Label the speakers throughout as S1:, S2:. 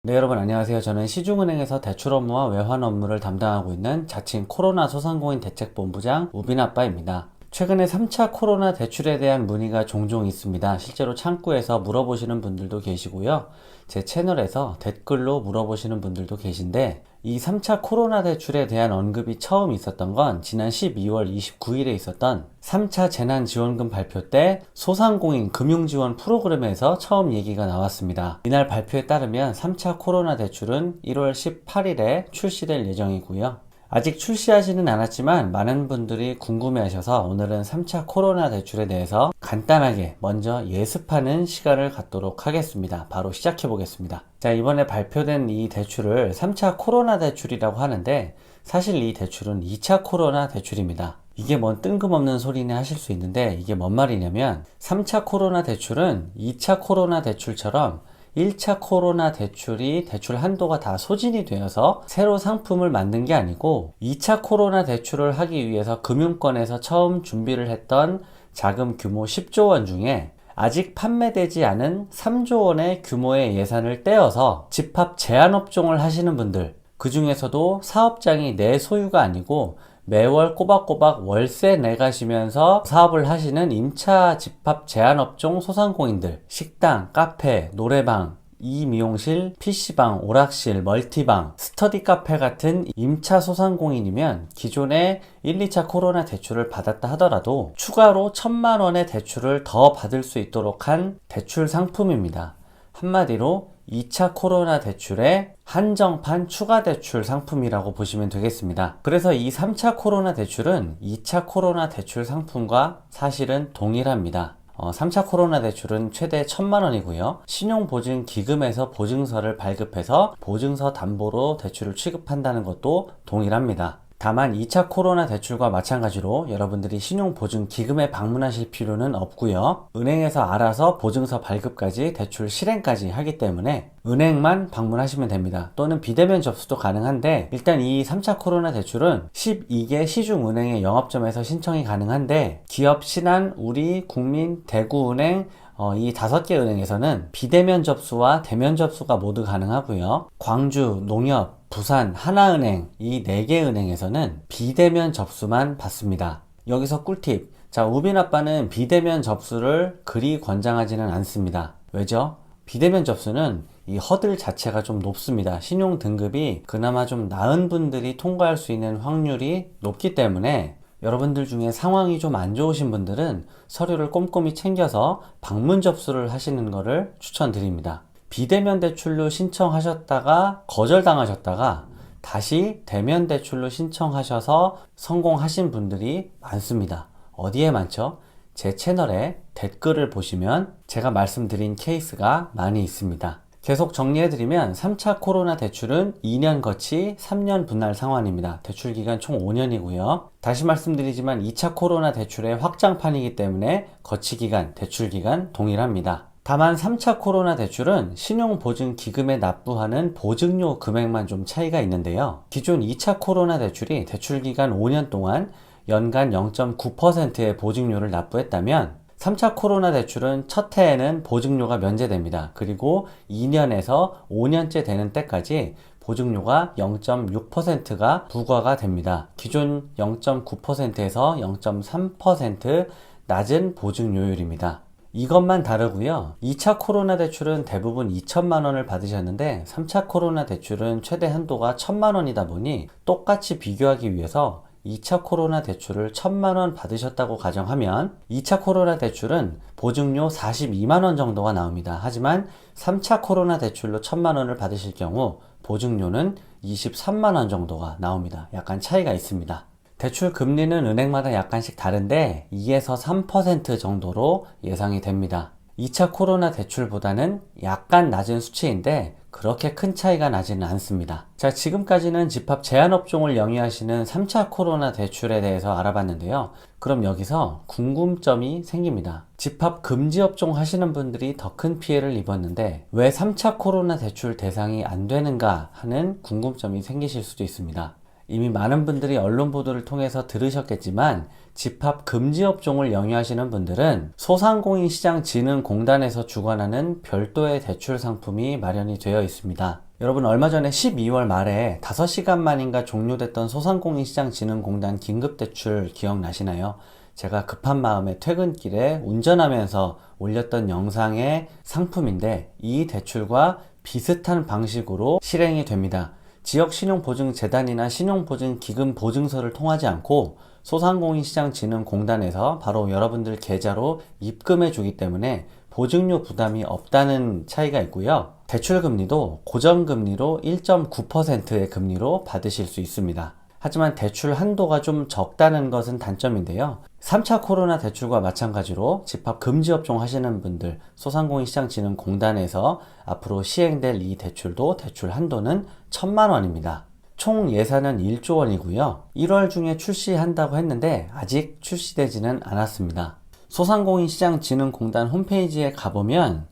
S1: 네, 여러분 안녕하세요. 저는 시중은행에서 대출 업무와 외환 업무를 담당하고 있는 자칭 코로나 소상공인 대책본부장 우빈아빠입니다. 최근에 3차 코로나 대출에 대한 문의가 종종 있습니다. 실제로 창구에서 물어보시는 분들도 계시고요. 제 채널에서 댓글로 물어보시는 분들도 계신데, 이 3차 코로나 대출에 대한 언급이 처음 있었던 건 지난 12월 29일에 있었던 3차 재난지원금 발표 때 소상공인 금융지원 프로그램에서 처음 얘기가 나왔습니다. 이날 발표에 따르면 3차 코로나 대출은 1월 18일에 출시될 예정이고요. 아직 출시하지는 않았지만 많은 분들이 궁금해하셔서 오늘은 3차 코로나 대출에 대해서 간단하게 먼저 예습하는 시간을 갖도록 하겠습니다. 바로 시작해 보겠습니다. 자, 이번에 발표된 이 대출을 3차 코로나 대출이라고 하는데, 사실 이 대출은 2차 코로나 대출입니다. 이게 뭔 뜬금없는 소리네 하실 수 있는데, 이게 뭔 말이냐면 3차 코로나 대출은 2차 코로나 대출처럼 1차 코로나 대출이 대출 한도가 다 소진이 되어서 새로 상품을 만든 게 아니고, 2차 코로나 대출을 하기 위해서 금융권에서 처음 준비를 했던 자금 규모 10조 원 중에 아직 판매되지 않은 3조 원의 규모의 예산을 떼어서 집합 제한업종을 하시는 분들, 그 중에서도 사업장이 내 소유가 아니고 매월 꼬박꼬박 월세 내가시면서 사업을 하시는 임차 집합 제한업종 소상공인들, 식당, 카페, 노래방, 미용실, PC방, 오락실, 멀티방, 스터디 카페 같은 임차 소상공인이면 기존에 1, 2차 코로나 대출을 받았다 하더라도 추가로 1,000만 원의 대출을 더 받을 수 있도록 한 대출 상품입니다. 한마디로 2차 코로나 대출의 한정판 추가 대출 상품이라고 보시면 되겠습니다. 그래서 이 3차 코로나 대출은 2차 코로나 대출 상품과 사실은 동일합니다. 3차 코로나 대출은 최대 1,000만 원이고요. 신용보증기금에서 보증서를 발급해서 보증서 담보로 대출을 취급한다는 것도 동일합니다. 다만 2차 코로나 대출과 마찬가지로 여러분들이 신용보증기금에 방문하실 필요는 없고요. 은행에서 알아서 보증서 발급까지 대출 실행까지 하기 때문에 은행만 방문하시면 됩니다. 또는 비대면 접수도 가능한데, 일단 이 3차 코로나 대출은 12개 시중은행의 영업점에서 신청이 가능한데, 기업, 신한, 우리, 국민, 대구은행, 이 5개 은행에서는 비대면 접수와 대면 접수가 모두 가능하고요. 광주, 농협, 부산, 하나은행, 이 4개 은행에서는 비대면 접수만 받습니다. 여기서 꿀팁. 자, 우빈아빠는 비대면 접수를 그리 권장하지는 않습니다. 왜죠? 비대면 접수는 이 허들 자체가 좀 높습니다. 신용 등급이 그나마 좀 나은 분들이 통과할 수 있는 확률이 높기 때문에 여러분들 중에 상황이 좀 안 좋으신 분들은 서류를 꼼꼼히 챙겨서 방문 접수를 하시는 것을 추천드립니다. 비대면 대출로 신청하셨다가 거절당하셨다가 다시 대면 대출로 신청하셔서 성공하신 분들이 많습니다. 어디에 많죠? 제 채널에 댓글을 보시면 제가 말씀드린 케이스가 많이 있습니다. 계속 정리해드리면 3차 코로나 대출은 2년 거치 3년 분할 상환입니다. 대출 기간 총 5년이고요. 다시 말씀드리지만 2차 코로나 대출의 확장판이기 때문에 거치 기간, 대출 기간 동일합니다. 다만 3차 코로나 대출은 신용보증기금에 납부하는 보증료 금액만 좀 차이가 있는데요. 기존 2차 코로나 대출이 대출기간 5년 동안 연간 0.9%의 보증료를 납부했다면 3차 코로나 대출은 첫 해에는 보증료가 면제됩니다. 그리고 2년에서 5년째 되는 때까지 보증료가 0.6%가 부과가 됩니다. 기존 0.9%에서 0.3% 낮은 보증료율입니다. 이것만 다르고요. 2차 코로나 대출은 대부분 2천만 원을 받으셨는데 3차 코로나 대출은 최대 한도가 1,000만 원이다 보니 똑같이 비교하기 위해서 2차 코로나 대출을 1,000만 원 받으셨다고 가정하면 2차 코로나 대출은 보증료 42만 원 정도가 나옵니다. 하지만 3차 코로나 대출로 1,000만 원을 받으실 경우 보증료는 23만 원 정도가 나옵니다. 약간 차이가 있습니다. 대출 금리는 은행마다 약간씩 다른데 2에서 3% 정도로 예상이 됩니다. 2차 코로나 대출보다는 약간 낮은 수치인데 그렇게 큰 차이가 나지는 않습니다. 자, 지금까지는 집합 제한업종을 영위하시는 3차 코로나 대출에 대해서 알아봤는데요. 그럼 여기서 궁금점이 생깁니다. 집합 금지업종 하시는 분들이 더 큰 피해를 입었는데 왜 3차 코로나 대출 대상이 안 되는가 하는 궁금점이 생기실 수도 있습니다. 이미 많은 분들이 언론 보도를 통해서 들으셨겠지만 집합 금지 업종을 영유하시는 분들은 소상공인시장진흥공단에서 주관하는 별도의 대출 상품이 마련이 되어 있습니다. 여러분, 얼마 전에 12월 말에 5시간 만인가 종료됐던 소상공인시장진흥공단 긴급대출 기억나시나요? 제가 급한 마음에 퇴근길에 운전하면서 올렸던 영상의 상품인데, 이 대출과 비슷한 방식으로 실행이 됩니다. 지역신용보증재단이나 신용보증기금보증서를 통하지 않고 소상공인시장진흥공단에서 바로 여러분들 계좌로 입금해 주기 때문에 보증료 부담이 없다는 차이가 있고요. 대출금리도 고정금리로 1.9%의 금리로 받으실 수 있습니다. 하지만 대출 한도가 좀 적다는 것은 단점인데요. 3차 코로나 대출과 마찬가지로 집합 금지업종 하시는 분들, 소상공인시장진흥공단에서 앞으로 시행될 이 대출도 대출 한도는 1,000만 원입니다. 총 예산은 1조 원이고요. 1월 중에 출시한다고 했는데 아직 출시되지는 않았습니다. 소상공인시장진흥공단 홈페이지에 가보면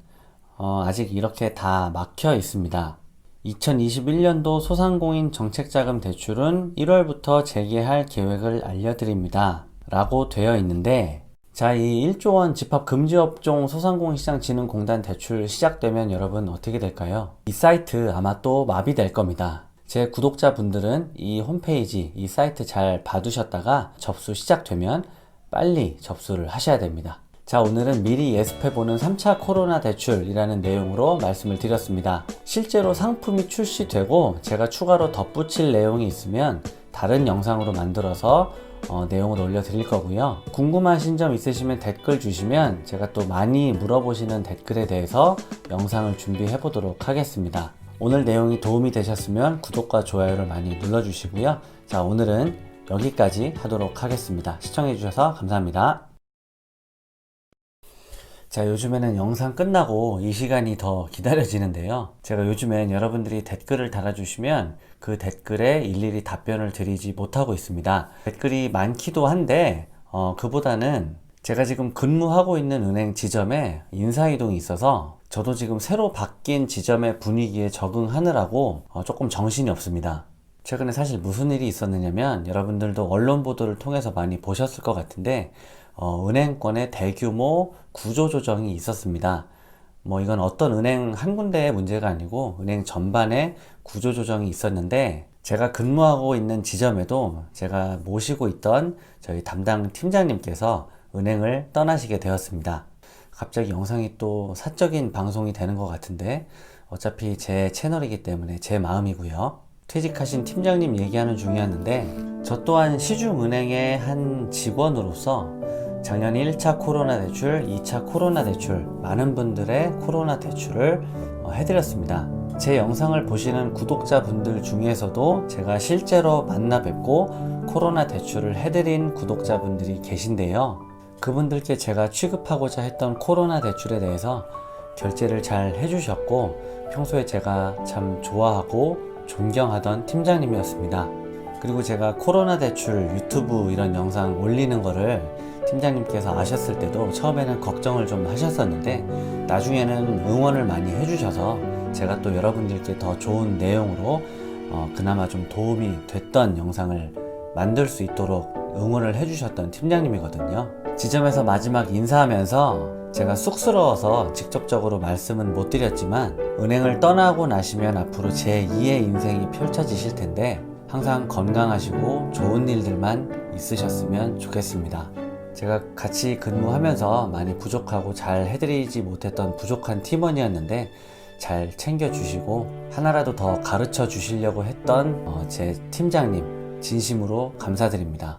S1: 아직 이렇게 다 막혀 있습니다. 2021년도 소상공인 정책자금 대출은 1월부터 재개할 계획을 알려드립니다 라고 되어 있는데, 자, 이 1조 원 집합금지업종 소상공인시장진흥공단 대출 시작되면 여러분 어떻게 될까요? 이 사이트 아마 또 마비될 겁니다. 제 구독자분들은 이 홈페이지, 이 사이트 잘 봐두셨다가 접수 시작되면 빨리 접수를 하셔야 됩니다. 자, 오늘은 미리 예습해보는 3차 코로나 대출이라는 내용으로 말씀을 드렸습니다. 실제로 상품이 출시되고 제가 추가로 덧붙일 내용이 있으면 다른 영상으로 만들어서 내용을 올려드릴 거고요. 궁금하신 점 있으시면 댓글 주시면 제가 또 많이 물어보시는 댓글에 대해서 영상을 준비해 보도록 하겠습니다. 오늘 내용이 도움이 되셨으면 구독과 좋아요를 많이 눌러주시고요. 자, 오늘은 여기까지 하도록 하겠습니다. 시청해 주셔서 감사합니다. 자, 요즘에는 영상 끝나고 이 시간이 더 기다려지는데요. 제가 요즘엔 여러분들이 댓글을 달아주시면 그 댓글에 일일이 답변을 드리지 못하고 있습니다. 댓글이 많기도 한데 그보다는 제가 지금 근무하고 있는 은행 지점에 인사이동이 있어서 저도 지금 새로 바뀐 지점의 분위기에 적응하느라고 조금 정신이 없습니다. 최근에 사실 무슨 일이 있었느냐면, 여러분들도 언론 보도를 통해서 많이 보셨을 것 같은데 은행권의 대규모 구조조정이 있었습니다. 이건 어떤 은행 한 군데의 문제가 아니고 은행 전반에 구조조정이 있었는데, 제가 근무하고 있는 지점에도 제가 모시고 있던 저희 담당 팀장님께서 은행을 떠나시게 되었습니다. 갑자기 영상이 또 사적인 방송이 되는 것 같은데, 어차피 제 채널이기 때문에 제 마음이고요. 퇴직하신 팀장님 얘기하는 중이었는데, 저 또한 시중은행의 한 직원으로서 작년 1차 코로나 대출, 2차 코로나 대출, 많은 분들의 코로나 대출을 해드렸습니다. 제 영상을 보시는 구독자분들 중에서도 제가 실제로 만나 뵙고 코로나 대출을 해드린 구독자분들이 계신데요. 그분들께 제가 취급하고자 했던 코로나 대출에 대해서 결제를 잘 해주셨고, 평소에 제가 참 좋아하고 존경하던 팀장님이었습니다. 그리고 제가 코로나 대출 유튜브 이런 영상 올리는 거를 팀장님께서 아셨을 때도 처음에는 걱정을 좀 하셨었는데, 나중에는 응원을 많이 해주셔서 제가 또 여러분들께 더 좋은 내용으로 그나마 좀 도움이 됐던 영상을 만들 수 있도록 응원을 해주셨던 팀장님이거든요. 지점에서 마지막 인사하면서 제가 쑥스러워서 직접적으로 말씀은 못 드렸지만, 은행을 떠나고 나시면 앞으로 제2의 인생이 펼쳐지실 텐데 항상 건강하시고 좋은 일들만 있으셨으면 좋겠습니다. 제가 같이 근무하면서 많이 부족하고 잘 해드리지 못했던 부족한 팀원이었는데 잘 챙겨주시고 하나라도 더 가르쳐 주시려고 했던 제 팀장님, 진심으로 감사드립니다.